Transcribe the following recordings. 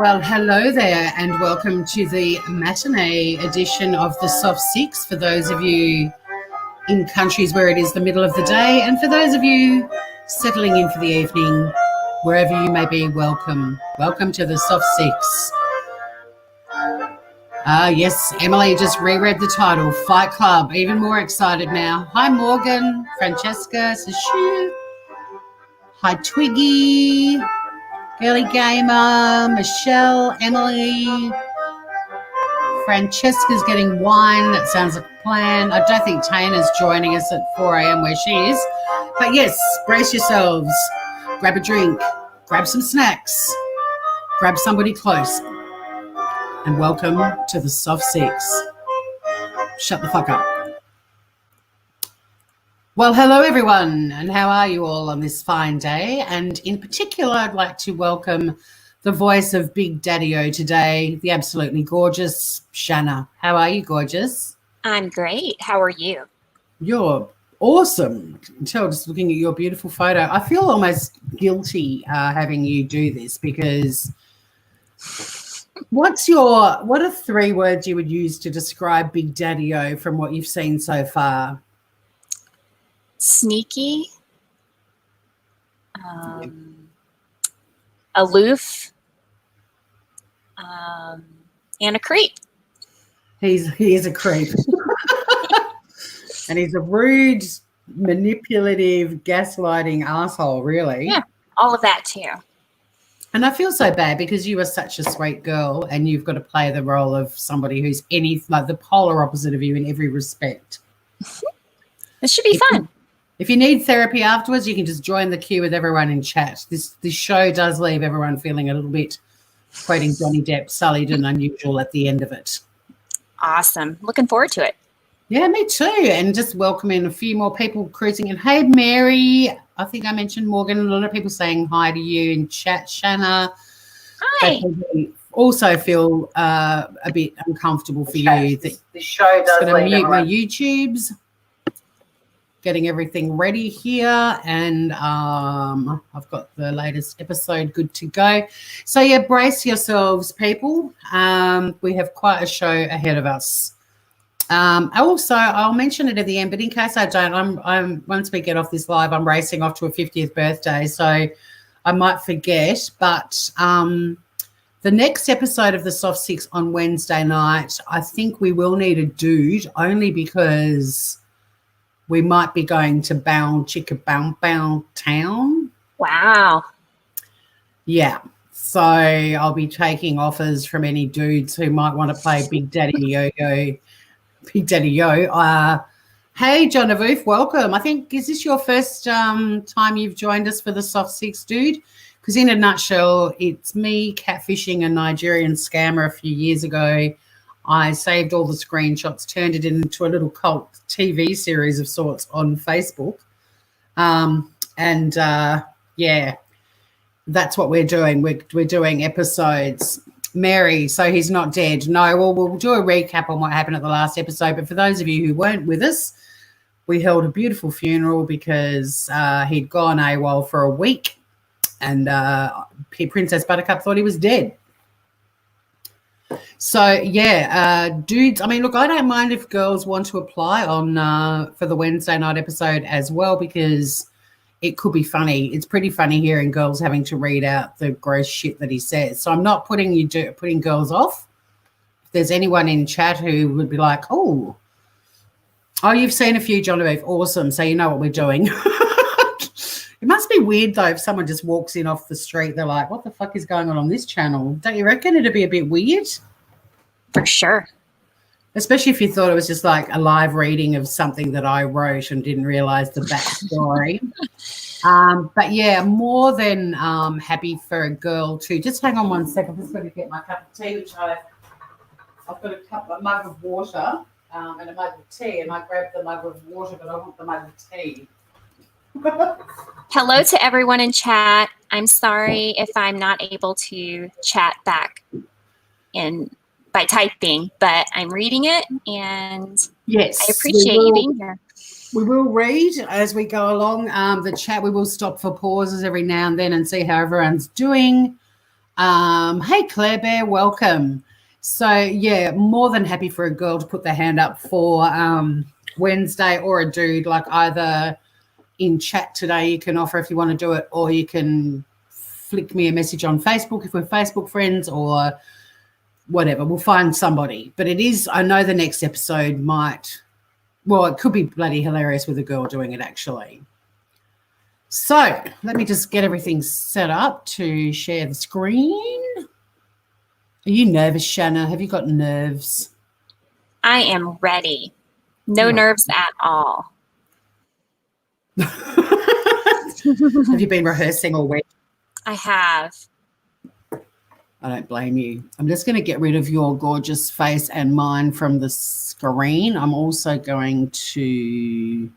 Well, hello there, and welcome to the matinee edition of the Soft Six for those of you in countries where it is the middle of the day, and for those of you settling in for the evening, wherever you may be, welcome. Welcome to the Soft Six. Yes, Emily just reread the title, Fight Club. Even more excited now. Hi, Morgan, Francesca, Sashu. Hi, Twiggy. Girly Gamer, Michelle, Emily, Francesca's getting wine. That sounds like a plan. I don't think Tana's joining us at 4 a.m. where she is. But yes, brace yourselves. Grab a drink. Grab some snacks. Grab somebody close. And welcome to the Soft Six. Shut the fuck up. Well, hello, everyone, and how are you all on this fine day? And in particular, I'd like to welcome the voice of Big Daddy-O today, the absolutely gorgeous Shanna. How are you, gorgeous? I'm great. How are you? You're awesome. I can tell just looking at your beautiful photo. I feel almost guilty having you do this because what are 3 words you would use to describe Big Daddy-O from what you've seen so far? Sneaky, aloof, and a creep. He is a creep. And he's a rude, manipulative, gaslighting asshole, really. Yeah, all of that too. And I feel so bad because you are such a sweet girl and you've got to play the role of somebody who's like the polar opposite of you in every respect. This should be fun. If you need therapy afterwards, you can just join the queue with everyone in chat. This show does leave everyone feeling a little bit, quoting Johnny Depp, sullied and unusual at the end of it. Awesome. Looking forward to it. Yeah, me too. And just welcoming a few more people cruising in. Hey, Mary. I think I mentioned Morgan. A lot of people saying hi to you in chat. Shanna. Hi. I also feel a bit uncomfortable for you. The show does leave everyone. Mute my YouTubes. Getting everything ready here, and I've got the latest episode good to go. So yeah, brace yourselves, people. We have quite a show ahead of us. Also, I'll mention it at the end, but in case I don't, I'm once we get off this live, I'm racing off to a 50th birthday, so I might forget. But the next episode of the Soft Six on Wednesday night, I think we will need a dude, only because we might be going to Bow Town. Wow. Yeah. So I'll be taking offers from any dudes who might want to play Big Daddy-O. Big Daddy-O. Hey, Genevieve, welcome. I think, is this your first time you've joined us for the Soft Six, dude? Because in a nutshell, it's me catfishing a Nigerian scammer a few years ago. I saved all the screenshots, turned it into a little cult TV series of sorts on Facebook. Yeah, that's what we're doing. We're doing episodes. Mary, so he's not dead. No, well, we'll do a recap on what happened at the last episode. But for those of you who weren't with us, we held a beautiful funeral because he'd gone AWOL for a week and Princess Buttercup thought he was dead. So, yeah, dudes, I mean, look, I don't mind if girls want to apply on for the Wednesday night episode as well because it could be funny. It's pretty funny hearing girls having to read out the gross shit that he says. So I'm not putting girls off. If there's anyone in chat who would be like, oh, you've seen a few, Genevieve, awesome, so you know what we're doing. It must be weird, though, if someone just walks in off the street. They're like, what the fuck is going on this channel? Don't you reckon it'd be a bit weird? For sure. Especially if you thought it was just like a live reading of something that I wrote and didn't realize the backstory. But, yeah, more than happy for a girl to – just hang on one second. I'm just going to get my cup of tea, which I've got a mug of water and a mug of tea, and I grabbed the mug of water, but I want the mug of tea. Hello to everyone in chat. I'm sorry if I'm not able to chat back by typing, but I'm reading it, and yes, I appreciate you being here. We will read as we go along the chat. We will stop for pauses every now and then and see how everyone's doing. Hey, Claire Bear, welcome. So, yeah, more than happy for a girl to put their hand up for Wednesday, or a dude, like either in chat today you can offer if you want to do it, or you can flick me a message on Facebook if we're Facebook friends, or whatever. We'll find somebody. But it is, I know the next episode might, well, it could be bloody hilarious with a girl doing it, actually. So let me just get everything set up to share the screen. Are you nervous, Shanna? Have you got nerves? I am ready. No nerves at all. Have you been rehearsing all week? I have. I don't blame you. I'm just going to get rid of your gorgeous face and mine from the screen. I'm also going to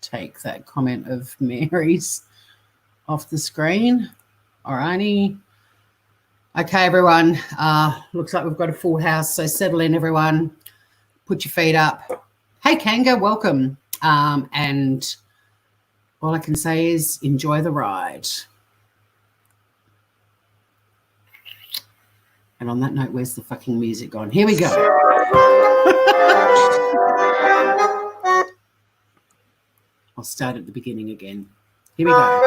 take that comment of Mary's off the screen. All righty. Okay, everyone. Looks like we've got a full house, so settle in, everyone. Put your feet up. Hey, Kanga, welcome. And all I can say is enjoy the ride. And on that note, where's the fucking music gone? Here we go. I'll start at the beginning again. Here we go.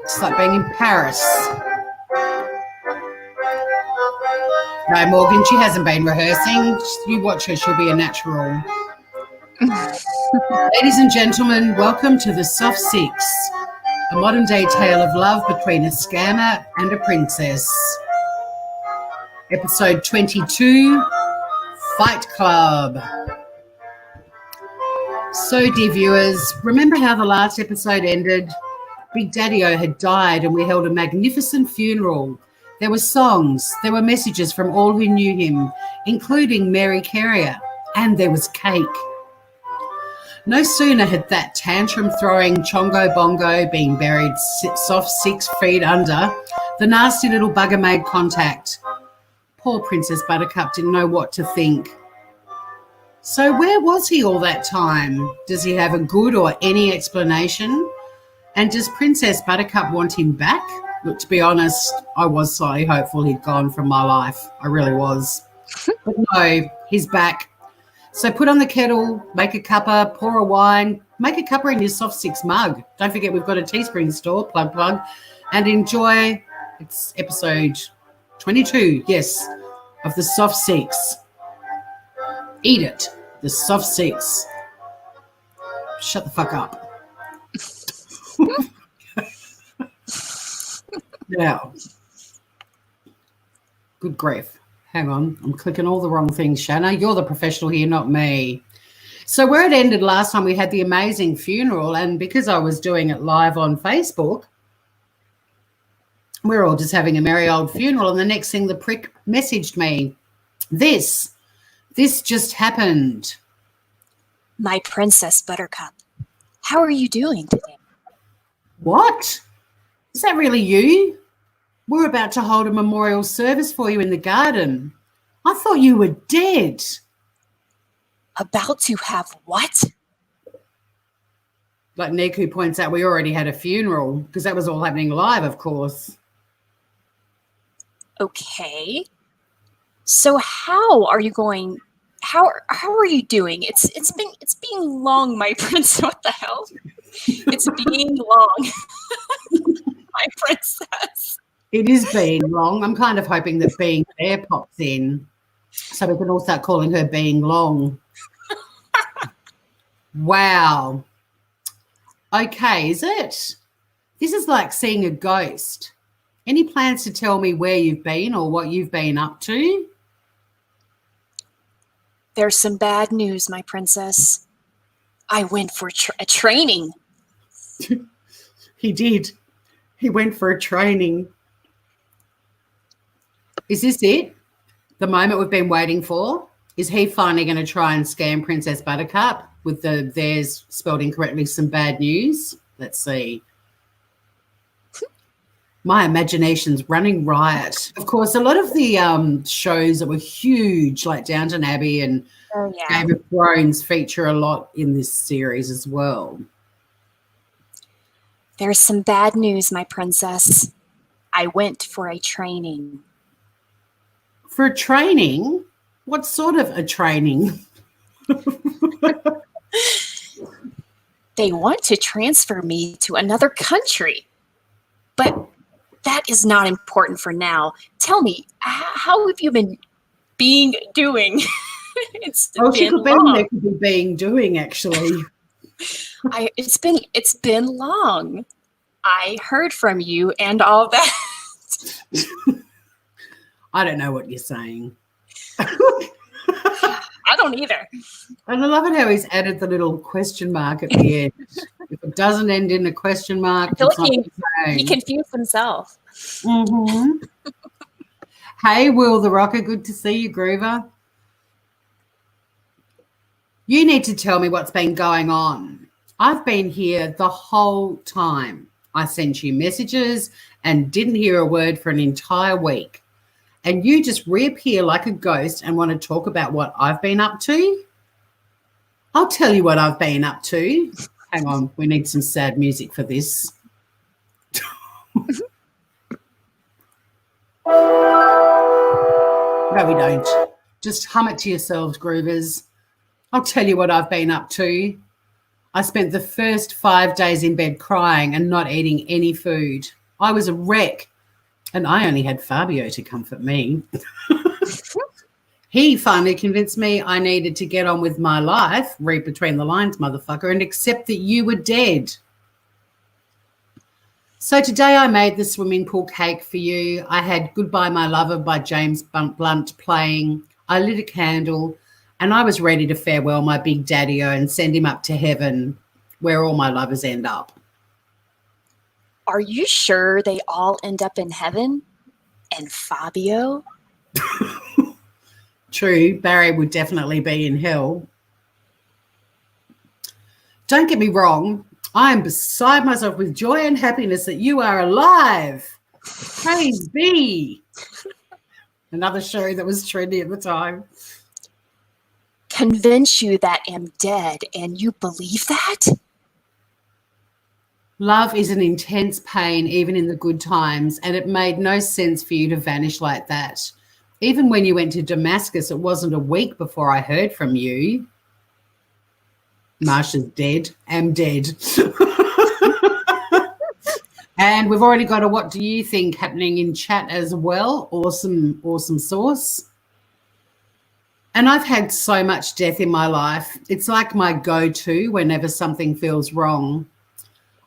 It's like being in Paris. No, Morgan, she hasn't been rehearsing. You watch her, she'll be a natural. Ladies and gentlemen, welcome to The Soft Six, a modern-day tale of love between a scammer and a princess. Episode 22, Fight Club. So, dear viewers, remember how the last episode ended? Big Daddy-O had died and we held a magnificent funeral. There were songs, there were messages from all who knew him, including Mary Carrier, and there was cake. No sooner had that tantrum-throwing Chongo Bongo been buried soft 6 feet under, the nasty little bugger made contact. Poor Princess Buttercup didn't know what to think. So where was he all that time? Does he have a good or any explanation? And does Princess Buttercup want him back? Look, to be honest, I was slightly hopeful he'd gone from my life. I really was. But no, he's back. So put on the kettle, make a cuppa, pour a wine, make a cuppa in your Soft Six mug. Don't forget we've got a Teespring store, plug, and enjoy. It's episode 22, yes, of the Soft Six. Eat it, the Soft Six. Shut the fuck up. Now, good grief. Hang on, I'm clicking all the wrong things, Shanna. You're the professional here, not me. So where it ended last time, we had the amazing funeral, and because I was doing it live on Facebook, we're all just having a merry old funeral, and the next thing the prick messaged me, this just happened. My Princess Buttercup, how are you doing today? What? Is that really you? We're about to hold a memorial service for you in the garden. I thought you were dead. About to have what? Like Niku points out, we already had a funeral because that was all happening live, of course. Okay. So how are you going? How are you doing? It's being long, my prince. What the hell? It's being long, my princess. It is being long. I'm kind of hoping that Being There pops in so we can all start calling her Being Long. Wow. Okay, is it? This is like seeing a ghost. Any plans to tell me where you've been or what you've been up to? There's some bad news, my princess. I went for a training. He did. He went for a training. Is this it? The moment we've been waiting for? Is he finally going to try and scam Princess Buttercup with the theirs spelled incorrectly, some bad news? Let's see. My imagination's running riot. Of course, a lot of the shows that were huge, like Downton Abbey and Game of Thrones, feature a lot in this series as well. There's some bad news, my princess. I went for a training. For a training? What sort of a training? They want to transfer me to another country. But that is not important for now. Tell me, how have you been doing? It's Oh, she been could be long. there, could be doing, actually. It's been long. I heard from you and all that. I don't know what you're saying. I don't either. And I love it how he's added the little question mark at the end. If it doesn't end in a question mark, I feel it's like not he confused himself. Mm-hmm. Hey, Will the Rocker, good to see you, Groover. You need to tell me what's been going on. I've been here the whole time. I sent you messages and didn't hear a word for an entire week. And you just reappear like a ghost and want to talk about what I've been up to? I'll tell you what I've been up to. Hang on, we need some sad music for this. No, we don't. Just hum it to yourselves, Groovers. I'll tell you what I've been up to. I spent the first 5 days in bed crying and not eating any food. I was a wreck, and I only had Fabio to comfort me. He finally convinced me I needed to get on with my life, read between the lines, motherfucker, and accept that you were dead. So today I made the swimming pool cake for you. I had Goodbye My Lover by James Blunt playing. I lit a candle, and I was ready to farewell my big daddy-o and send him up to heaven where all my lovers end up. Are you sure they all end up in heaven? And Fabio? True, Barry would definitely be in hell. Don't get me wrong, I am beside myself with joy and happiness that you are alive. Praise be. Another show that was trendy at the time. Convince you that I'm dead and you believe that? Love is an intense pain even in the good times, and it made no sense for you to vanish like that. Even when you went to Damascus, it wasn't a week before I heard from you. Marsha's dead. I'm dead. And we've already got a what do you think happening in chat as well. Awesome, awesome sauce. And I've had so much death in my life. It's like my go-to whenever something feels wrong.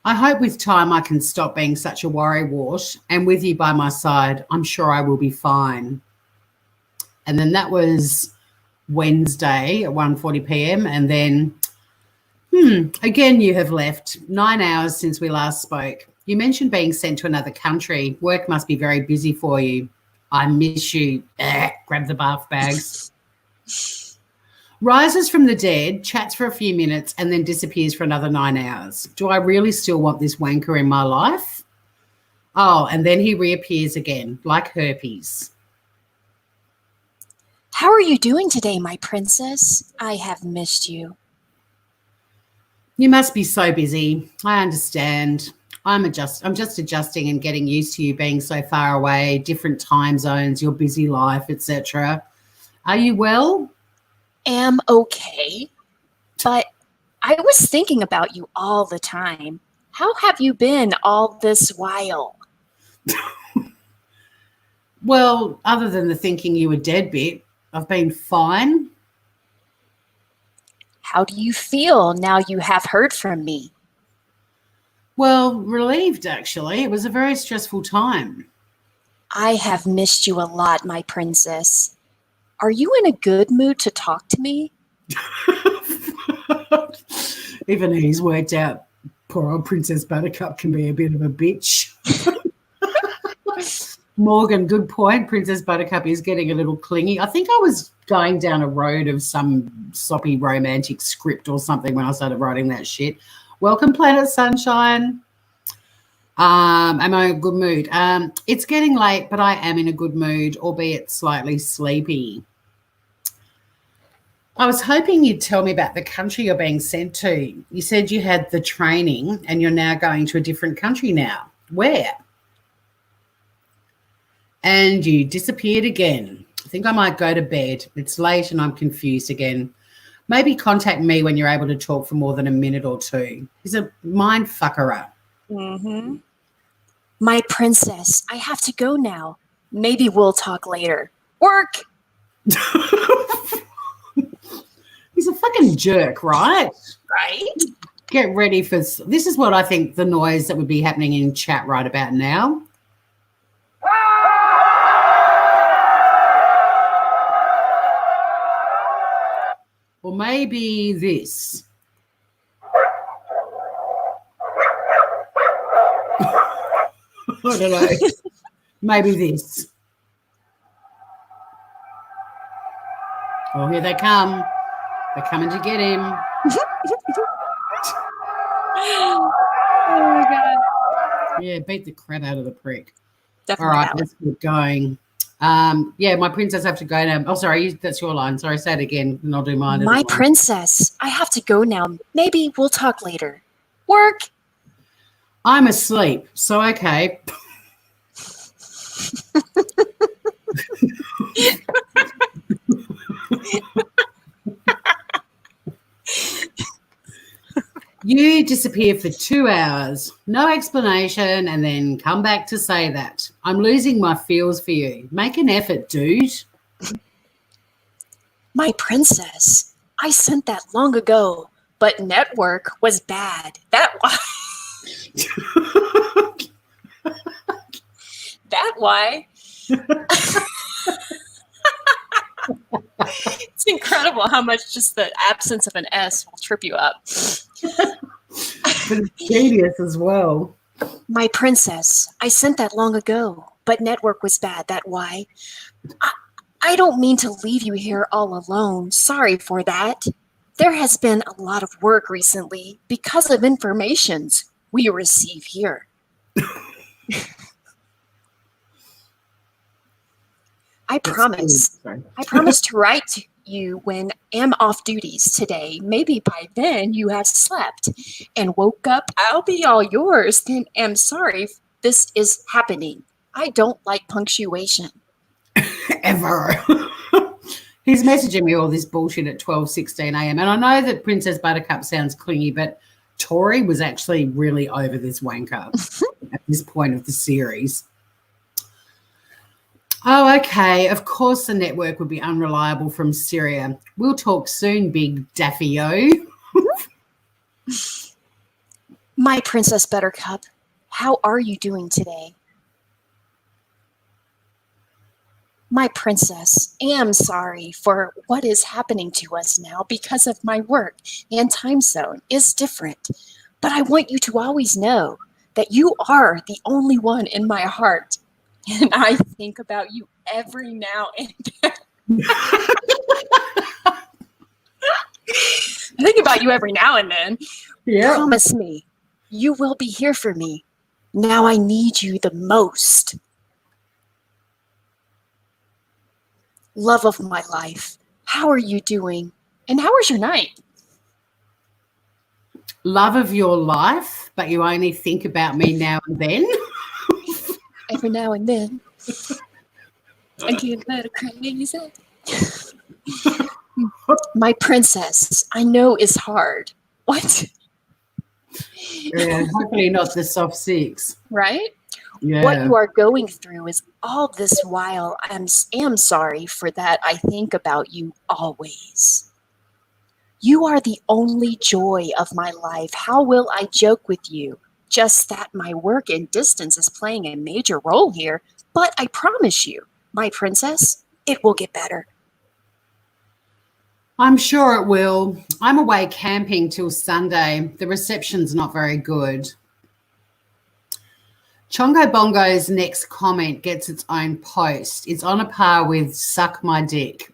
I hope with time I can stop being such a worrywart, and with you by my side, I'm sure I will be fine. And then that was Wednesday at 1:40 p.m. And then, again, you have left. 9 hours since we last spoke. You mentioned being sent to another country. Work must be very busy for you. I miss you. Grab the bath bags. Rises from the dead, chats for a few minutes, and then disappears for another 9 hours. Do I really still want this wanker in my life? Oh, and then he reappears again, like herpes. How are you doing today, my princess? I have missed you. You must be so busy. I understand. I'm just adjusting and getting used to you being so far away, different time zones, your busy life, etc. Are you well? Am okay, but I was thinking about you all the time. How have you been all this while? Well, other than the thinking you were dead bit, I've been fine. How do you feel now you have heard from me? Well, relieved, actually. It was a very stressful time. I have missed you a lot, my princess. Are you in a good mood to talk to me? Even he's worked out poor old Princess Buttercup can be a bit of a bitch. Morgan, good point. Princess Buttercup is getting a little clingy. I think I was going down a road of some soppy romantic script or something when I started writing that shit. Welcome, Planet Sunshine. Am I in a good mood? It's getting late, but I am in a good mood, albeit slightly sleepy. I was hoping you'd tell me about the country you're being sent to. You said you had the training and you're now going to a different country now. Where? And you disappeared again. I think I might go to bed. It's late and I'm confused again. Maybe contact me when you're able to talk for more than a minute or two. He's a mind fuckerer. Mm-hmm. My princess, I have to go now. Maybe we'll talk later. Work! He's a fucking jerk, right? Right? Get ready for this. Is what I think the noise that would be happening in chat right about now. Or maybe this. I don't know. Maybe this. Oh, here they come. They're coming to get him. Oh my God. Yeah, beat the crap out of the prick. Definitely. All right, let's keep going. Yeah, my princess have to go now. Oh, sorry, that's your line. Sorry, say it again, and I'll do mine. My princess, I have to go now. Maybe we'll talk later. Work. I'm asleep, so okay. You disappear for 2 hours, no explanation, and then come back to say that. I'm losing my feels for you. Make an effort, dude. My princess, I sent that long ago, but network was bad. That why. That why. It's incredible how much just the absence of an S will trip you up. But it's genius as well. My princess, I sent that long ago, but network was bad. That why. I don't mean to leave you here all alone. Sorry for that. There has been a lot of work recently because of informations we receive here. I promise to write to you when I'm off duties today. Maybe by then you have slept and woke up. I'll be all yours. Then I'm sorry this is happening. I don't like punctuation. Ever. He's messaging me all this bullshit at 12:16 a.m. And I know that Princess Buttercup sounds clingy, but Tori was actually really over this wanker at this point of the series. Oh, okay. Of course the network would be unreliable from Syria. We'll talk soon, big Daffy-o. My Princess Buttercup, how are you doing today? My princess, am sorry for what is happening to us now because of my work and time zone is different. But I want you to always know that you are the only one in my heart. And I think about you every now and then. I think about you every now and then. Yeah. Promise me, you will be here for me. Now I need you the most. Love of my life, how are you doing? And how was your night? Love of your life, but you only think about me now and then? Every now and then. I get better crazy. My princess, I know is hard. What? Yeah, hopefully not the soft six. Right? Yeah. What you are going through is all this while I am sorry for that. I think about you always. You are the only joy of my life. How will I joke with you? Just that my work and distance is playing a major role here. But I promise you, my princess, it will get better. I'm sure it will. I'm away camping till Sunday. The reception's not very good. Chongo Bongo's next comment gets its own post. It's on a par with suck my dick.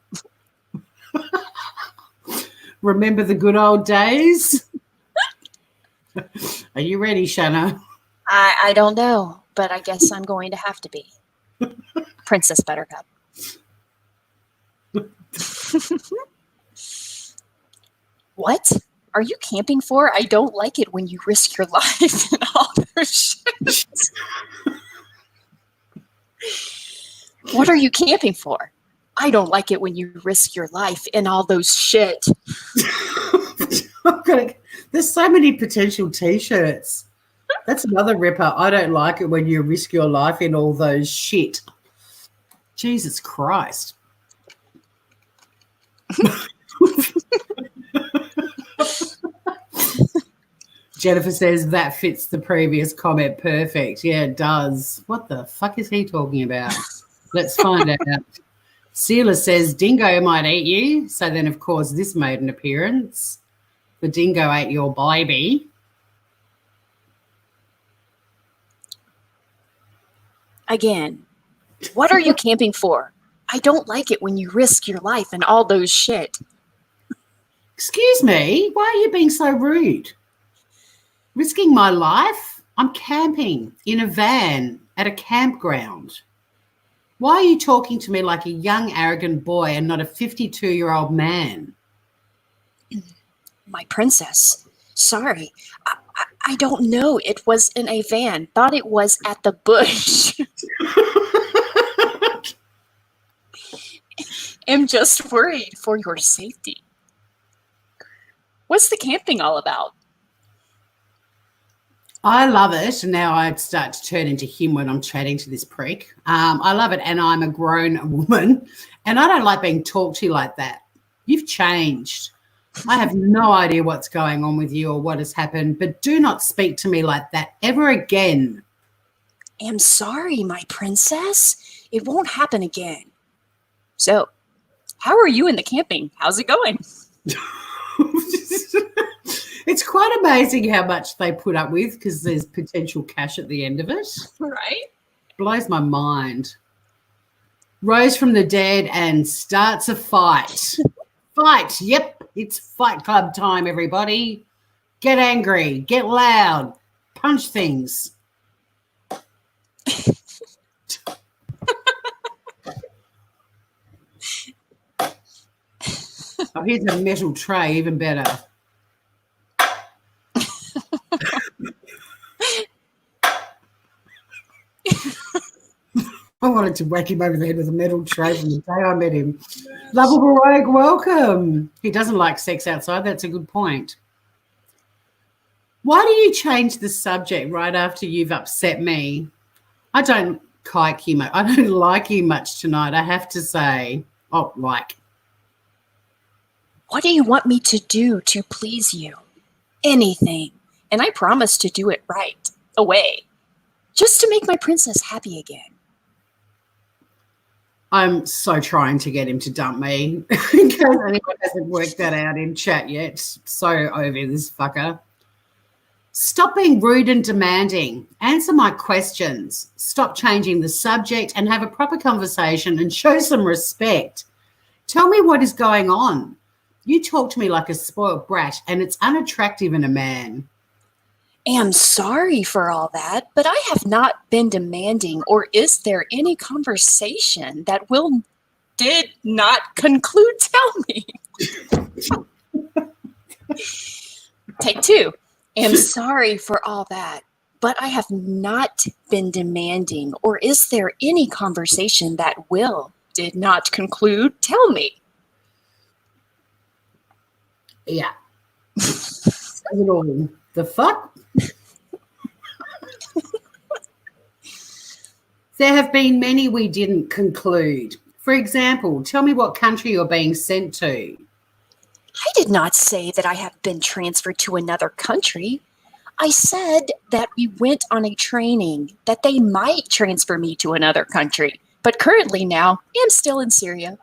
Remember the good old days? Are you ready, Shanna? I don't know, but I guess I'm going to have to be. Princess Buttercup. What are you camping for? I don't like it when you risk your life and all those shit. What are you camping for? I don't like it when you risk your life and all those shit. There's so many potential T-shirts. That's another ripper. I don't like it when you risk your life in all those shit. Jesus Christ. Jennifer says that fits the previous comment perfect. Yeah, it does. What the fuck is he talking about? Let's find out. Sealer says dingo might eat you. So then, of course, this made an appearance. The dingo ate your baby. Again, what are you camping for? I don't like it when you risk your life and all those shit. Excuse me, why are you being so rude? Risking my life? I'm camping in a van at a campground. Why are you talking to me like a young, arrogant boy and not a 52-year-old man? My princess, sorry. I don't know. It was in a van. Thought it was at the bush. I'm just worried for your safety. What's the camping all about? I love it. Now I start to turn into him when I'm chatting to this prick. I love it, and I'm a grown woman, and I don't like being talked to like that. You've changed. I have no idea what's going on with you or what has happened, but do not speak to me like that ever again. I'm sorry, my princess. It won't happen again. So, how are you in the camping? How's it going? It's quite amazing how much they put up with because there's potential cash at the end of it. Right? Blows my mind. Rose from the dead and starts a fight. Fight. Yep, it's Fight Club time, everybody. Get angry. Get loud. Punch things. Oh, here's a metal tray, even better. I wanted to whack him over the head with a metal tray from the day I met him. Lovable Rogue, welcome. He doesn't like sex outside. That's a good point. Why do you change the subject right after you've upset me? I don't like you much. I don't like you much tonight, I have to say. Oh, like. What do you want me to do to please you? Anything. And I promise to do it right away. Just to make my princess happy again. I'm so trying to get him to dump me. In case anyone hasn't worked that out in chat yet. So over this fucker. Stop being rude and demanding. Answer my questions. Stop changing the subject and have a proper conversation and show some respect. Tell me what is going on. You talk to me like a spoiled brat and it's unattractive in a man. Am sorry for all that, but I have not been demanding, or is there any conversation that did not conclude? Tell me. Take two. Am sorry for all that, but I have not been demanding, or is there any conversation that did not conclude? Tell me. Yeah. The fuck? There have been many we didn't conclude. For example, tell me what country you're being sent to. I did not say that I have been transferred to another country. I said that we went on a training, that they might transfer me to another country. But currently now, I'm still in Syria.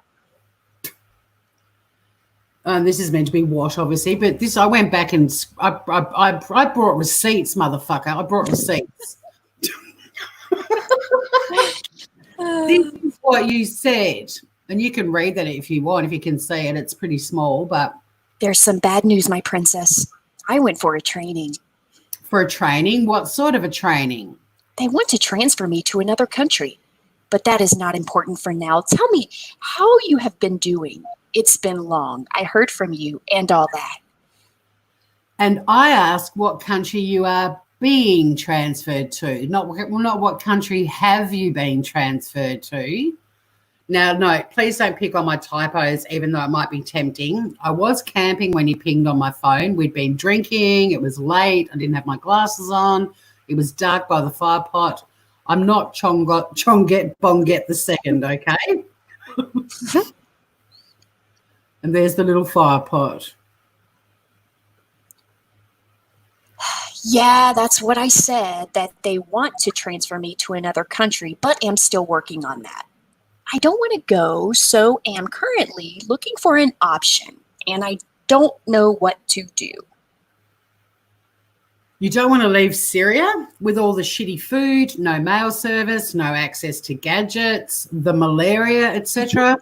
This is meant to be what, obviously, but this I went back and I brought receipts, motherfucker. I brought receipts. This is what you said, and you can read that if you want, if you can see it. It's pretty small, but there's some bad news, my princess. I went for a training. For a training? What sort of a training? They want to transfer me to another country, but that is not important for now. Tell me how you have been doing. It's been long. I heard from you and all that. And I ask what country you are being transferred to. Not what country have you been transferred to. Now, no, please don't pick on my typos, even though it might be tempting. I was camping when you pinged on my phone. We'd been drinking. It was late. I didn't have my glasses on. It was dark by the fire pot. I'm not Chonget Bonget the second, okay? And there's the little fire pot. Yeah, that's what I said, that they want to transfer me to another country, but am still working on that. I don't want to go, so am currently looking for an option, and I don't know what to do. You don't want to leave Syria with all the shitty food, no mail service, no access to gadgets, the malaria, etc.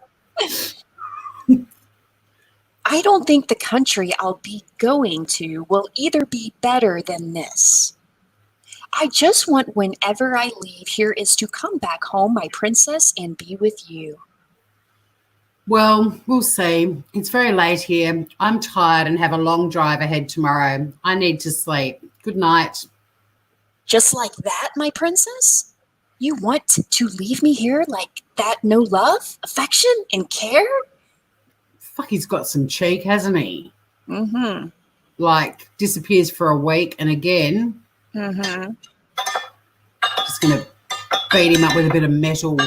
I don't think the country I'll be going to will either be better than this. I just want whenever I leave here is to come back home, my princess, and be with you. Well, we'll see. It's very late here. I'm tired and have a long drive ahead tomorrow. I need to sleep. Good night. Just like that, my princess? You want to leave me here like that? No love, affection, and care? Fuck, he's got some cheek, hasn't he? Mm-hmm. Like, disappears for a week and again. Mm-hmm. Just going to beat him up with a bit of metal.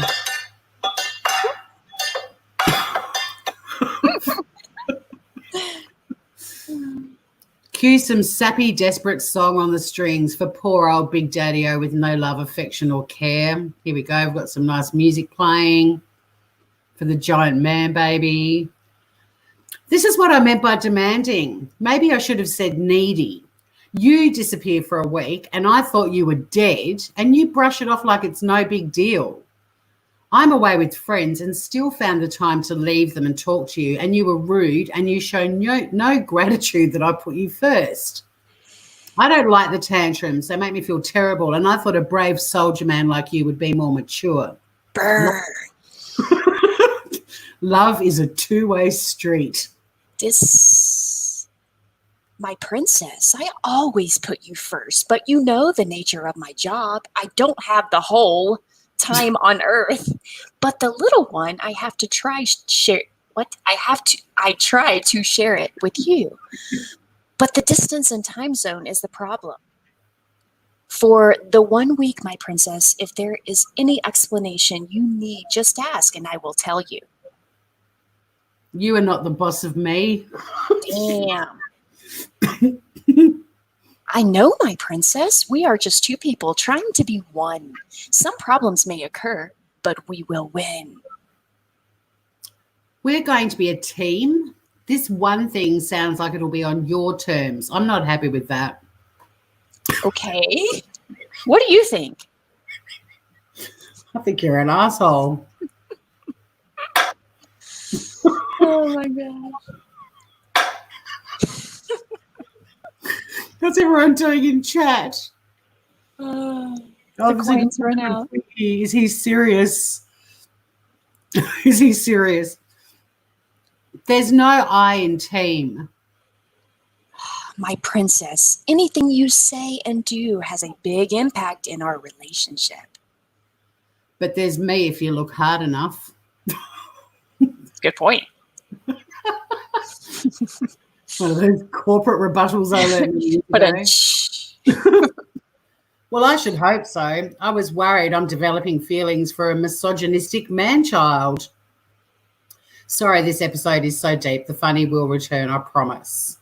Cue some sappy, desperate song on the strings for poor old Big Daddy-O with no love, affection or care. Here we go. We've got some nice music playing for the giant man baby. This is what I meant by demanding. Maybe I should have said needy. You disappear for a week and I thought you were dead and you brush it off like it's no big deal. I'm away with friends and still found the time to leave them and talk to you, and you were rude and you show no gratitude that I put you first. I don't like the tantrums. They make me feel terrible, and I thought a brave soldier man like you would be more mature. Burn. Love is a two-way street. My princess, I always put you first, but you know the nature of my job. I don't have the whole time on earth, but the little one I have to try to share it with you. But the distance and time zone is the problem. For the 1 week, my princess, if there is any explanation you need, just ask and I will tell you. You are not the boss of me. Damn. I know, my princess. We are just two people trying to be one. Some problems may occur, but we will win. We're going to be a team. This one thing sounds like it'll be on your terms. I'm not happy with that. Okay. What do you think? I think you're an asshole. Oh, my God. What's everyone doing in chat? The coins run out. Is he serious? Is he serious? There's no I in team. My princess, anything you say and do has a big impact in our relationship. But there's me if you look hard enough. Good point. One of those corporate rebuttals I learned. Well, I should hope so. I was worried I'm developing feelings for a misogynistic man-child. Sorry, this episode is so deep. The funny will return, I promise.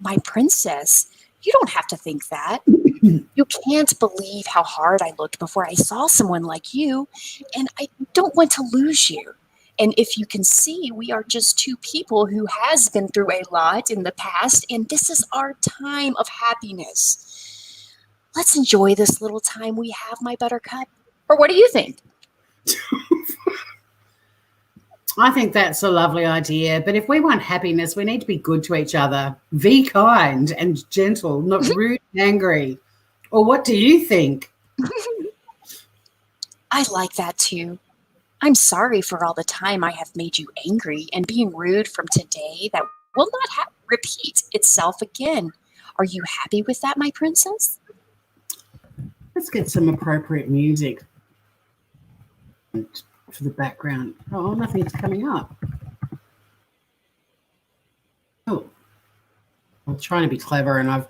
My princess, you don't have to think that. You can't believe how hard I looked before I saw someone like you, and I don't want to lose you. And if you can see, we are just two people who has been through a lot in the past, and this is our time of happiness. Let's enjoy this little time we have, my buttercup. Or what do you think? I think that's a lovely idea, but if we want happiness, we need to be good to each other. Be kind and gentle, not rude and angry. Or what do you think? I like that too. I'm sorry for all the time I have made you angry and being rude from today. That will not repeat itself again. Are you happy with that, my princess? Let's get some appropriate music for the background. Oh, nothing's coming up. Oh, I'm trying to be clever, and I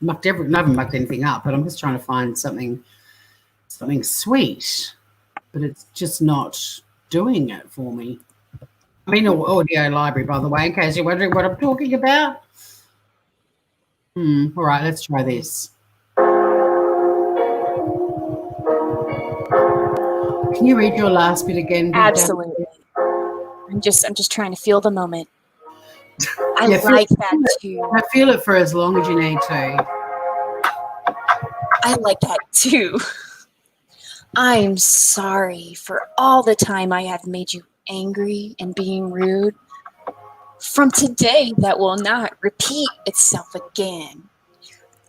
haven't mucked anything up, but I'm just trying to find something sweet, but it's just not doing it for me. I mean, audio library, by the way, in case you're wondering what I'm talking about. All right, let's try this. Can you read your last bit again? Absolutely. I'm just trying to feel the moment. I like that too. I feel it for as long as you need to. I like that too. I'm sorry for all the time I have made you angry and being rude. From today, that will not repeat itself again.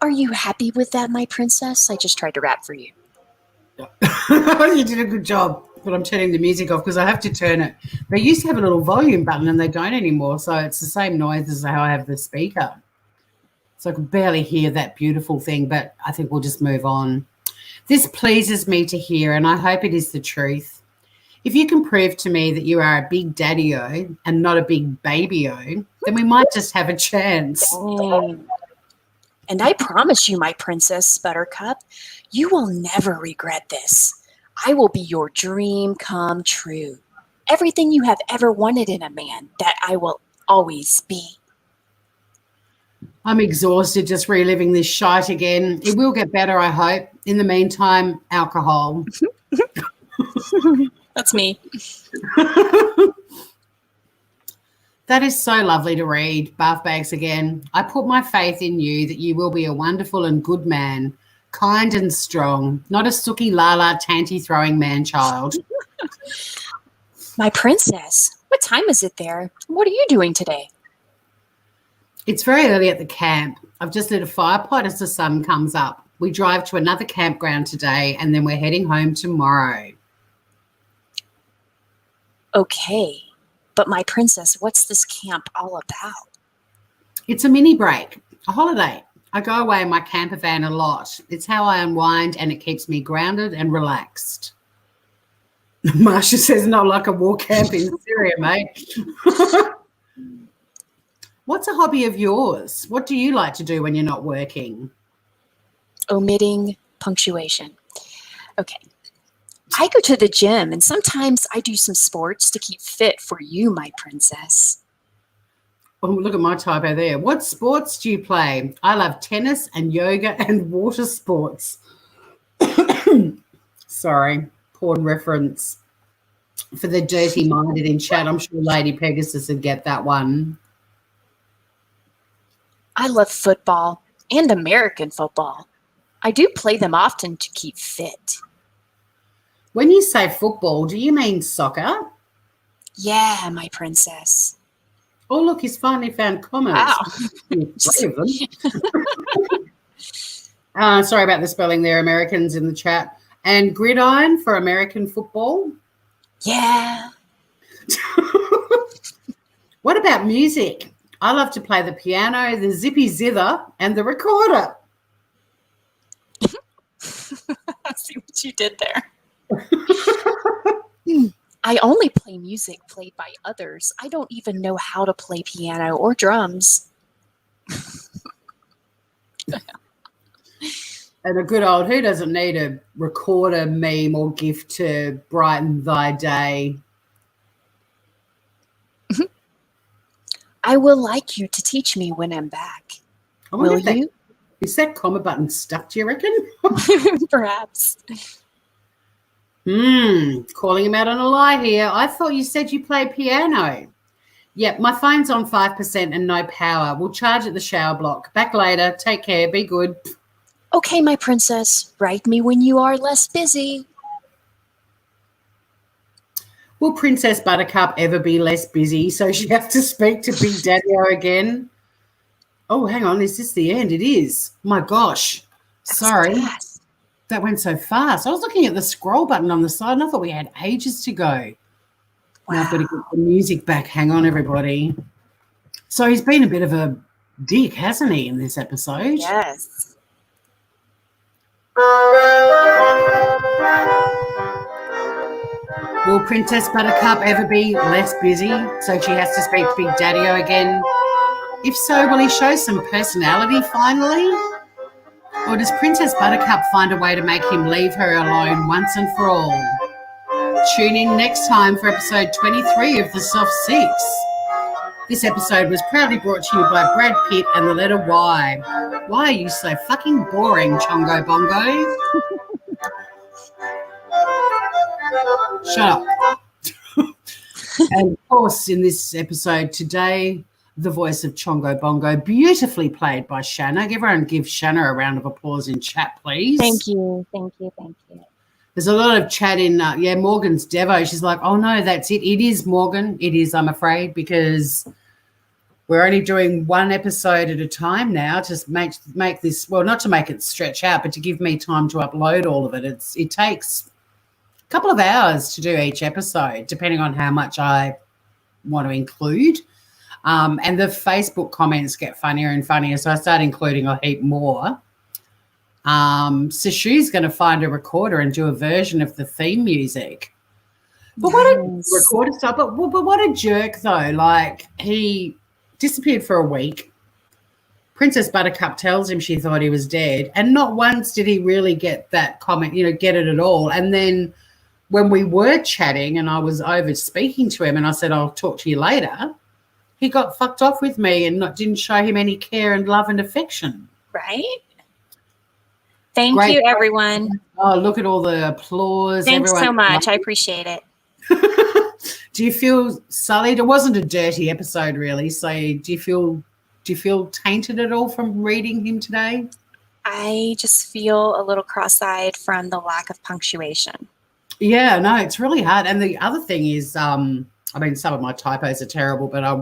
Are you happy with that, my princess? I just tried to rap for you. You did a good job, but I'm turning the music off because I have to turn it. They used to have a little volume button and they don't anymore, so it's the same noise as how I have the speaker. So I can barely hear that beautiful thing, but I think we'll just move on. This pleases me to hear, and I hope it is the truth. If you can prove to me that you are a big daddy-o and not a big baby-o, then we might just have a chance. Dang. And I promise you, my princess Buttercup, you will never regret this. I will be your dream come true. Everything you have ever wanted in a man, that I will always be. I'm exhausted just reliving this shite again. It will get better, I hope. In the meantime, alcohol. That's me. That is so lovely to read. Bath bags again. I put my faith in you that you will be a wonderful and good man, kind and strong, not a sooky lala tanty throwing man-child. My princess, what time is it there? What are you doing today? It's very early at the camp. I've just lit a fire pot as the sun comes up. We drive to another campground today, and then we're heading home tomorrow. Okay, but my princess, what's this camp all about? It's a mini break, a holiday. I go away in my camper van a lot. It's how I unwind, and it keeps me grounded and relaxed. Marsha says, not like a war camp in Syria, mate. What's a hobby of yours? What do you like to do when you're not working? Omitting punctuation. Okay. I go to the gym, and sometimes I do some sports to keep fit for you, my princess. Oh, look at my typo there. What sports do you play? I love tennis and yoga and water sports. Sorry, porn reference. For the dirty-minded in chat, I'm sure Lady Pegasus would get that one. I love football and American football. I do play them often to keep fit. When you say football, do you mean soccer? Yeah, my princess. Oh, look, he's finally found comments. Wow. Three of them. Sorry about the spelling there, Americans in the chat. And gridiron for American football? Yeah. What about music? I love to play the piano, the zippy zither, and the recorder. I see what you did there. I only play music played by others. I don't even know how to play piano or drums. And a good old, who doesn't need a recorder, meme, or gift to brighten thy day? I will like you to teach me when I'm back. Will you? Is that comma button stuck, do you reckon? Perhaps. Calling him out on a lie here. I thought you said you play piano. Yep, my phone's on 5% and no power. We'll charge at the shower block. Back later. Take care. Be good. Okay, my princess. Write me when you are less busy. Will Princess Buttercup ever be less busy so she has to speak to Big Daddy-O again? Oh, hang on. Is this the end? It is. My gosh. Sorry. That went so fast. I was looking at the scroll button on the side and I thought we had ages to go. Wow. Now I've got to get the music back. Hang on, everybody. So he's been a bit of a dick, hasn't he, in this episode? Yes. Will Princess Buttercup ever be less busy so she has to speak to Big Daddy-O again? If so, will he show some personality finally? Or does Princess Buttercup find a way to make him leave her alone once and for all? Tune in next time for episode 23 of The Soft Six. This episode was proudly brought to you by Brad Pitt and the letter Y. Why are you so fucking boring, Chongo Bongo? Shut up. And of course, in this episode today, the voice of Chongo Bongo, beautifully played by Shanna. Everyone give Shanna a round of applause in chat, please. Thank you. Thank you. Thank you. There's a lot of chat in, Morgan's Devo. She's like, oh, no, that's it. It is, Morgan. It is, I'm afraid, because we're only doing one episode at a time now to make this, well, not to make it stretch out, but to give me time to upload all of it. It takes a couple of hours to do each episode, depending on how much I want to include. And the Facebook comments get funnier and funnier, so I start including a heap more. So she's going to find a recorder and do a version of the theme music. But what a recorder stuff. But what a jerk, though. Like, he disappeared for a week. Princess Buttercup tells him she thought he was dead, and not once did he really get that comment, get it at all. And then when we were chatting and I was over speaking to him and I said, I'll talk to you later, he got fucked off with me and didn't show him any care and love and affection. Right? Thank you, everyone. Oh, look at all the applause. Thanks so much. I appreciate it. Do you feel sullied? It wasn't a dirty episode, really. So do you feel tainted at all from reading him today? I just feel a little cross-eyed from the lack of punctuation. Yeah, no, it's really hard. And the other thing is, some of my typos are terrible, but I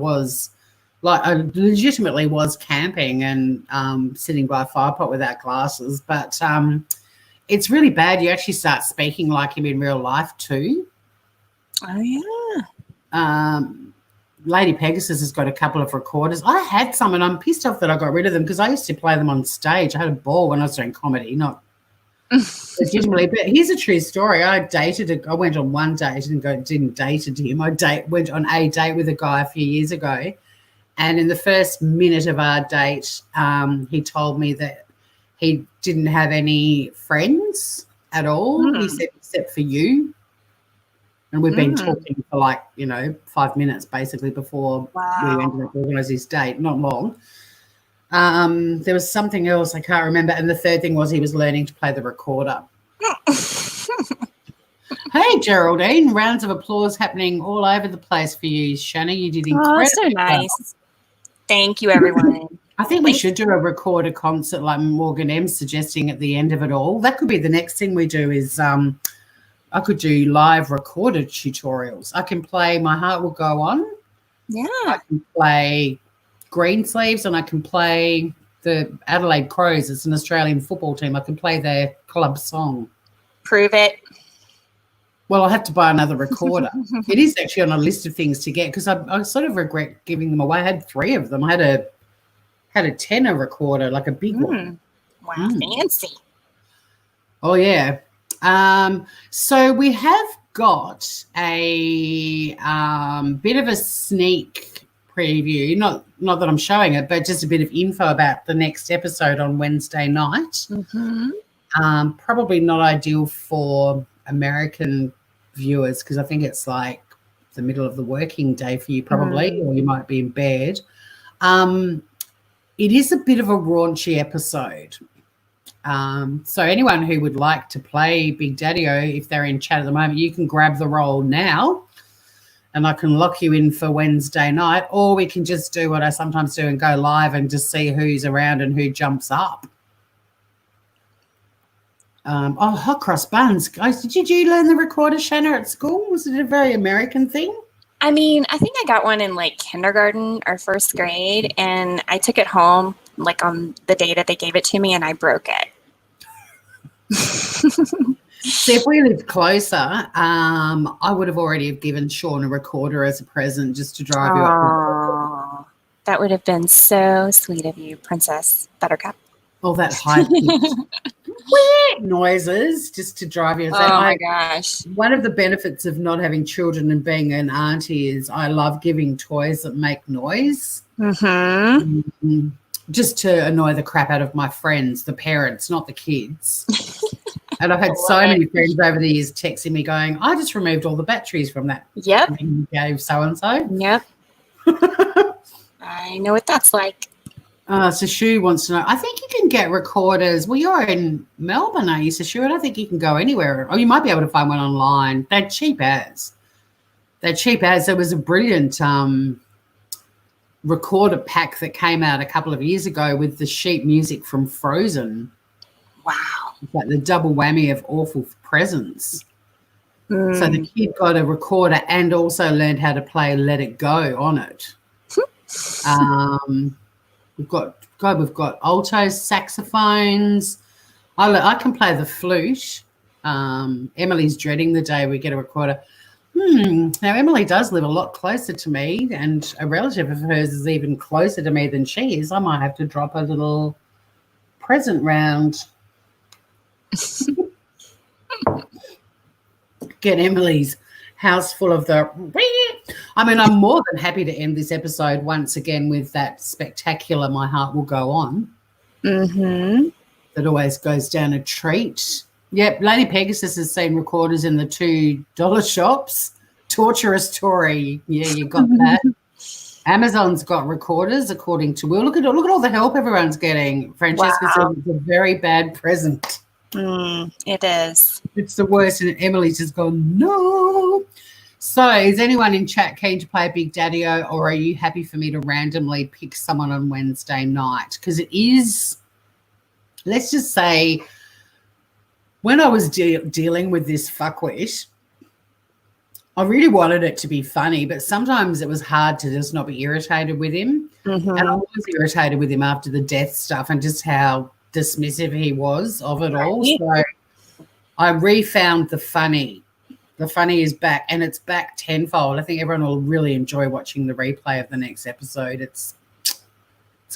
legitimately was camping and sitting by a fire pot without glasses. But it's really bad. You actually start speaking like him in real life too. Oh, yeah. Lady Pegasus has got a couple of recorders. I had some, and I'm pissed off that I got rid of them because I used to play them on stage. I had a ball when I was doing comedy, not legitimately. But here's a true story. I went on one date and didn't date him. Went on a date with a guy a few years ago. And in the first minute of our date, he told me that he didn't have any friends at all. He said, except for you. And we've been talking for 5 minutes basically before we ended up organising this date, not long. There was something else I can't remember. And the third thing was he was learning to play the recorder. Hey, Geraldine, rounds of applause happening all over the place for you. Shanna, you did incredible. Oh, so nice. Thank you, everyone. I think we should do a recorder concert like Morgan M's suggesting at the end of it all. That could be the next thing we do is I could do live recorded tutorials. I can play My Heart Will Go On. Yeah. I can play Greensleeves and I can play the Adelaide Crows. It's an Australian football team. I can play their club song. Prove it. Well, I'll have to buy another recorder. It is actually on a list of things to get because I sort of regret giving them away. I had 3 of them. I had a tenor recorder, like a big one. Wow, fancy. Oh, yeah. So we have got a bit of a sneak preview, not that I'm showing it, but just a bit of info about the next episode on Wednesday night. Probably not ideal for American viewers because I think it's like the middle of the working day for you probably, or you might be in bed. It is a bit of a raunchy episode. So anyone who would like to play Big Daddy-O, if they're in chat at the moment, you can grab the role now and I can lock you in for Wednesday night, or we can just do what I sometimes do and go live and just see who's around and who jumps up. Hot cross buns. Guys, did you learn the recorder, Shanna, at school? Was it a very American thing? I mean, I think I got one in kindergarten or first grade, and I took it home on the day that they gave it to me, and I broke it. See, if we lived closer, I would have already given Sean a recorder as a present just to drive you up. That would have been so sweet of you, Princess Buttercup. All that high-pitched noises just to drive you insane. Oh, my gosh. One of the benefits of not having children and being an auntie is I love giving toys that make noise. Mm-hmm. Just to annoy the crap out of my friends, the parents, not the kids. And I've had so many friends over the years texting me going, I just removed all the batteries from that. Yep. You gave so-and-so. Yep. I know what that's like. So Shu wants to know, I think you can get recorders. Well, you're in Melbourne, aren't you, so Shu? I don't think you can go anywhere. Or you might be able to find one online. They're cheap as. There was a brilliant recorder pack that came out a couple of years ago with the sheet music from Frozen. Wow. It's like the double whammy of awful presents. So the kid got a recorder and also learned how to play Let It Go on it. We've got altos, saxophones. I can play the flute. Emily's dreading the day we get a recorder. Now, Emily does live a lot closer to me, and a relative of hers is even closer to me than she is. I might have to drop a little present round. Get Emily's house full of the... I mean, I'm more than happy to end this episode once again with that spectacular My Heart Will Go On. Mm-hmm. That always goes down a treat. Yep, Lady Pegasus has seen recorders in the $2 shops. Torturous Tory. Yeah, you got that. Amazon's got recorders, according to Will. Look at all the help everyone's getting. Francesca said it's a very bad present. It is. It's the worst, and Emily's just gone, no. So is anyone in chat keen to play Big Daddy-O, or are you happy for me to randomly pick someone on Wednesday night? Because it is, let's just say, when I was dealing with this fuckwit, I really wanted it to be funny, but sometimes it was hard to just not be irritated with him. And I was irritated with him after the death stuff and just how dismissive he was of it all. So I refound the funny. The funny is back, and it's back tenfold. I think everyone will really enjoy watching the replay of the next episode. It's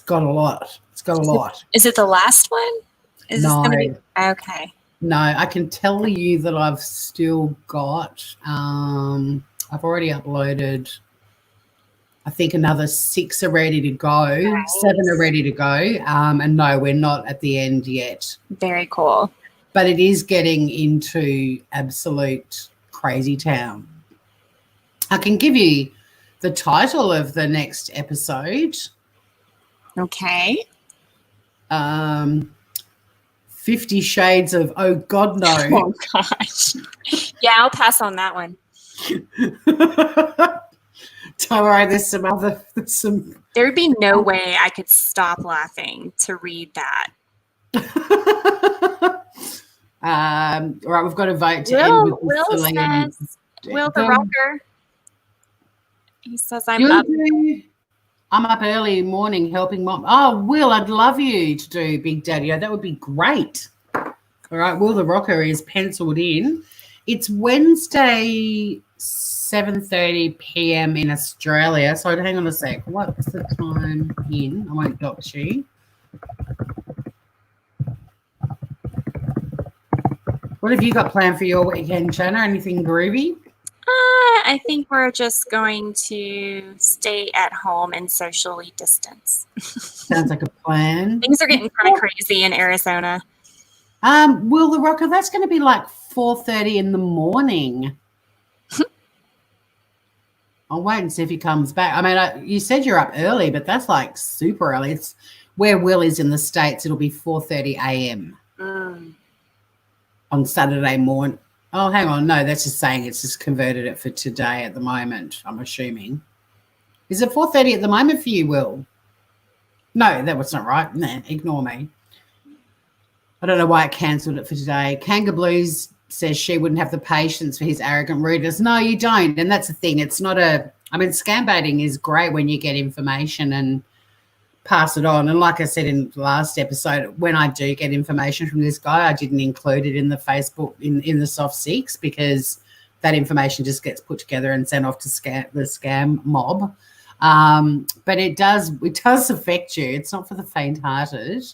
got a lot. It's got a lot. Is it the last one? Is No. this gonna be okay? No, I can tell you that I've still got I've already uploaded, I think another 6 are ready to go. Nice. 7 are ready to go. And no, we're not at the end yet. Very cool. But it is getting into absolute crazy town. I can give you the title of the next episode. Okay. 50 Shades of Oh God No. Oh gosh. Yeah, I'll pass on that one. Don't worry, there's some. There would be no way I could stop laughing to read that. All right, we've got a vote to end with Will Celine. says, Will the rocker. He says I'm up early morning helping mom. Oh, Will, I'd love you to do Big Daddy-O. That would be great. All right, Will the rocker is penciled in. It's Wednesday, 7:30 p.m. in Australia. So hang on a sec. What's the time in? I won't dox you. What have you got planned for your weekend, Shanna? Anything groovy? I think we're just going to stay at home and socially distance. Sounds like a plan. Things are getting kind of crazy in Arizona. Will the rocker, that's going to be like 4:30 in the morning. I'll wait and see if he comes back. I mean, you said you're up early, but that's like super early. It's where Will is in the States. It'll be 4:30 a.m. On Saturday morning. Oh, hang on. No, that's just saying it's just converted it for today at the moment, I'm assuming. Is it 4:30 at the moment for you, Will? No, that was not right. Nah, ignore me. I don't know why it cancelled it for today. Kanga Blues says she wouldn't have the patience for his arrogant rudeness. No, you don't. And that's the thing. It's not scam baiting is great when you get information and pass it on. And like I said in the last episode, when I do get information from this guy, I didn't include it in the Facebook, in the soft 6, because that information just gets put together and sent off to the scam mob. But it does affect you. It's not for the faint-hearted.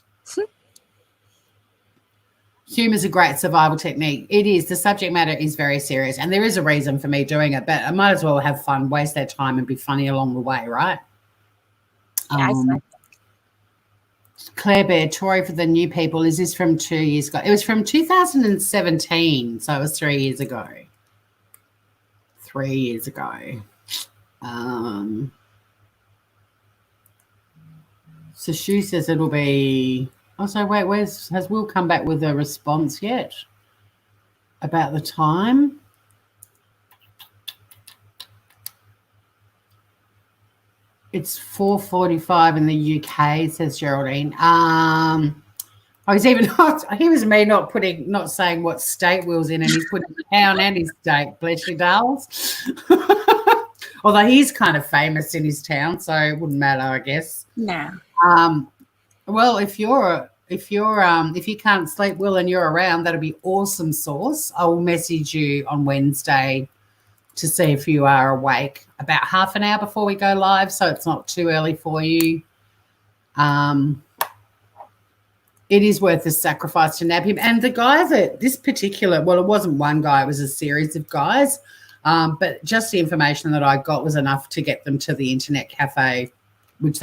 Humour's a great survival technique. It is. The subject matter is very serious, and there is a reason for me doing it, but I might as well have fun, waste their time, and be funny along the way, right? Yeah, Claire Bear, Tory for the new people. Is this from 2 years ago? It was from 2017, so it was 3 years ago. 3 years ago. So Shu says it'll be... Oh, so wait, has Will come back with a response yet about the time? It's 4:45 in the UK, says Geraldine. I was even he was me not saying what state Will's in, and he's putting the town and his state. Bless you, darls. Although he's kind of famous in his town, so it wouldn't matter, I guess. No. Well, if you can't sleep, Will, and you're around, that'll be awesome sauce. I will message you on Wednesday to see if you are awake about half an hour before we go live, so it's not too early for you. It is worth the sacrifice to nab him. And the guy that this particular, well, it wasn't one guy, it was a series of guys, but just the information that I got was enough to get them to the internet cafe, which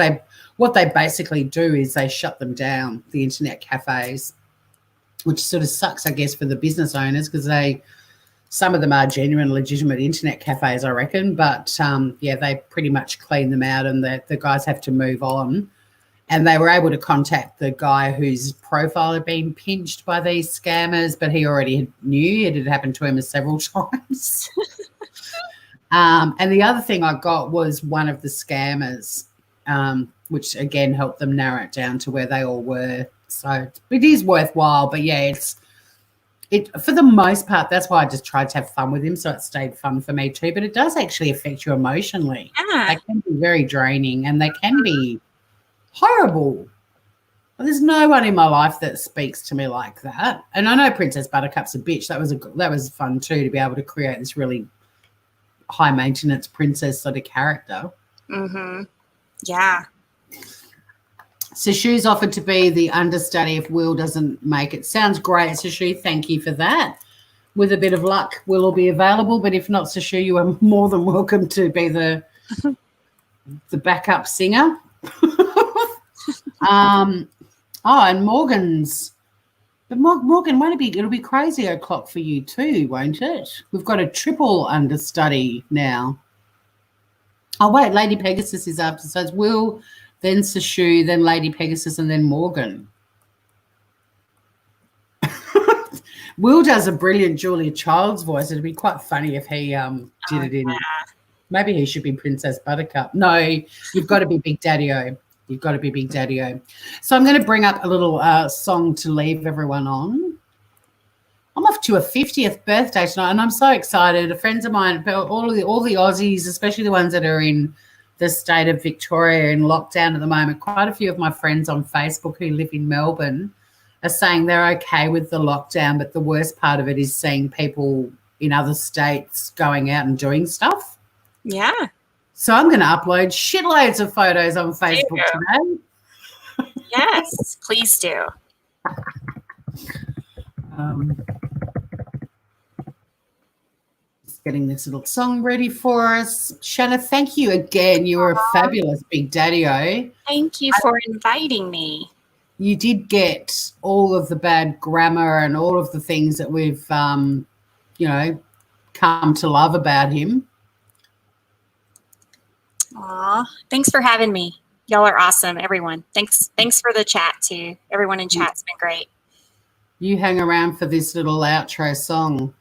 what they basically do is they shut them down, the internet cafes, which sort of sucks, I guess, for the business owners, because some of them are genuine, legitimate internet cafes, I reckon. But, they pretty much clean them out, and the guys have to move on. And they were able to contact the guy whose profile had been pinched by these scammers, but he already knew it had happened to him several times. And the other thing I got was one of the scammers, which, again, helped them narrow it down to where they all were. So it is worthwhile. But, yeah, for the most part, that's why I just tried to have fun with him, so it stayed fun for me too. But it does actually affect you emotionally. They can be very draining, and they can be horrible. There's no one in my life that speaks to me like that. And I know Princess Buttercup's a bitch. That was fun too, to be able to create this really high maintenance princess sort of character. Mm-hmm. Yeah. So Shu's offered to be the understudy if Will doesn't make it. Sounds great, so Shu. Thank you for that. With a bit of luck, Will will be available, but if not, so Shu, you are more than welcome to be the backup singer. And Morgan's, but Morgan, won't it be? It'll be crazy o'clock for you too, won't it? We've got a triple understudy now. Oh wait, Lady Pegasus is after, so it's Will, then Sashu, then Lady Pegasus, and then Morgan. Will does a brilliant Julia Child's voice. It'd be quite funny if he did it in. Maybe he should be Princess Buttercup. No, you've got to be Big Daddy-O. You've got to be Big Daddy-O. So I'm going to bring up a little song to leave everyone on. I'm off to a 50th birthday tonight, and I'm so excited. Friends of mine, all the Aussies, especially the ones that are in the state of Victoria in lockdown at the moment, quite a few of my friends on Facebook who live in Melbourne are saying they're okay with the lockdown, but the worst part of it is seeing people in other states going out and doing stuff. Yeah. So I'm going to upload shitloads of photos on Facebook today. Yes, please do. Just getting this little song ready for us. Shanna, thank you again. You were a fabulous Big Daddy-O. Thank you for inviting me. You did get all of the bad grammar and all of the things that we've, come to love about him. Aw, thanks for having me. Y'all are awesome, everyone. Thanks for the chat too. Everyone in chat's been great. You hang around for this little outro song.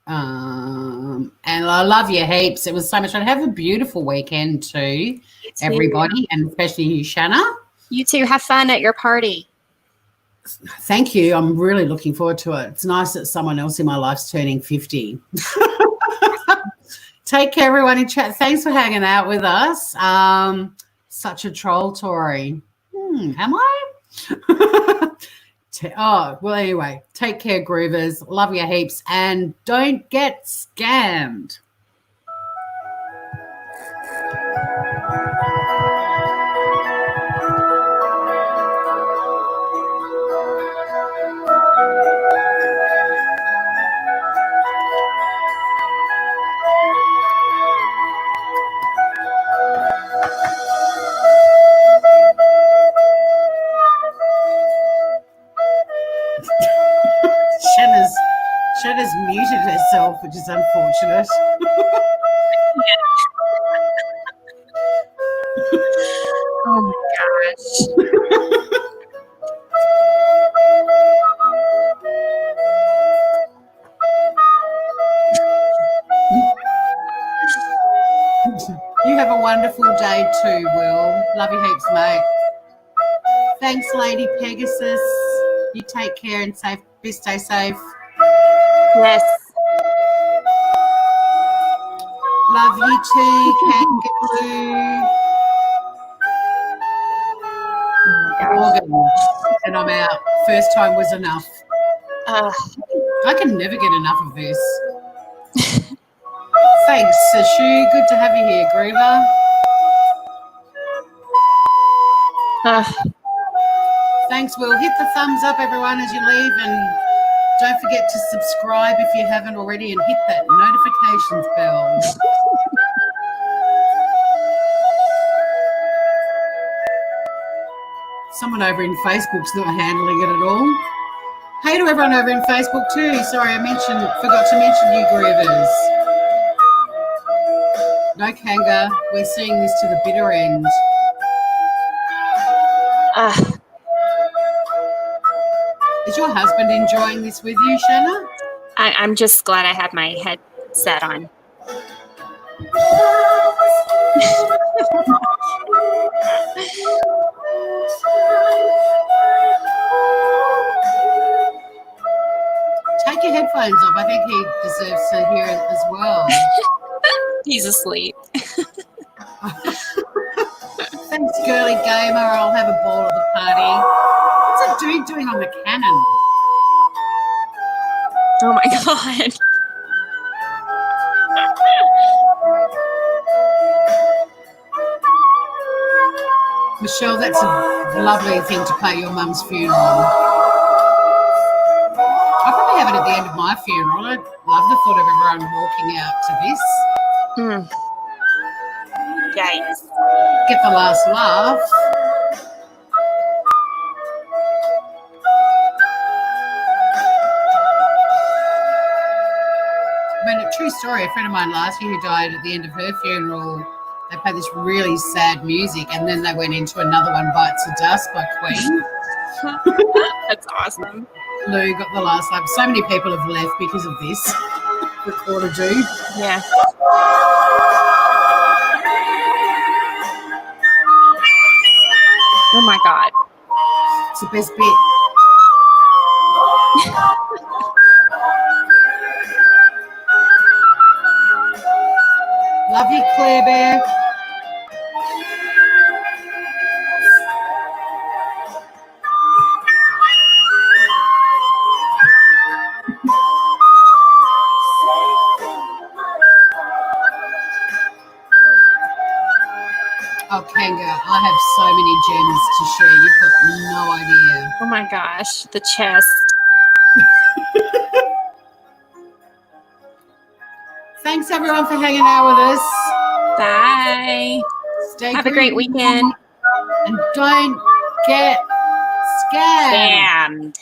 And I love you heaps. It was so much fun. Have a beautiful weekend too, everybody, and especially you, Shanna. You too. Have fun at your party. Thank you. I'm really looking forward to it. It's nice that someone else in my life's turning 50. Take care, everyone in chat. Thanks for hanging out with us. Such a troll, Tori. Am I? Anyway, take care, Groovers. Love you heaps, and don't get scammed. muted herself, which is unfortunate. Oh my gosh. You have a wonderful day too, Will. Love you heaps, mate. Thanks, Lady Pegasus. You take care and stay safe. Yes. Love you too, Kangaroo. Morgan. And I'm out. First time was enough. I can never get enough of this. Thanks, Sashu. Good to have you here, Groover. Thanks, Will. Hit the thumbs up, everyone, as you leave. And don't forget to subscribe if you haven't already and hit that notifications bell. Someone over in Facebook's not handling it at all. Hey to everyone over in Facebook too. Sorry, forgot to mention you, Groovers. No, Kanga, we're seeing this to the bitter end. Is your husband enjoying this with you, Shanna? I'm just glad I have my headset on. Take your headphones off. I think he deserves to hear it as well. He's asleep. Thanks, girly gamer. I'll have a ball at the party. What's that dude doing on the cannon? Oh my god. Michelle, that's a lovely thing to play your mum's funeral. I'll probably have it at the end of my funeral. I love the thought of everyone walking out to this. Yikes. Get the last laugh. I mean, a true story, a friend of mine last year who died at the end of her funeral, they played this really sad music and then they went into another one, Bites of Dust by Queen. That's awesome. Lou got the last laugh. So many people have left because of this. The quarter do. Yeah. Oh my god. It's the best bit. Love you, Claire Bear. Oh, Kanga, I have so many gems to share. You've got no idea. Oh my gosh, the chest. Thanks, everyone, for hanging out with us. Bye. Have a great weekend. And don't get scammed.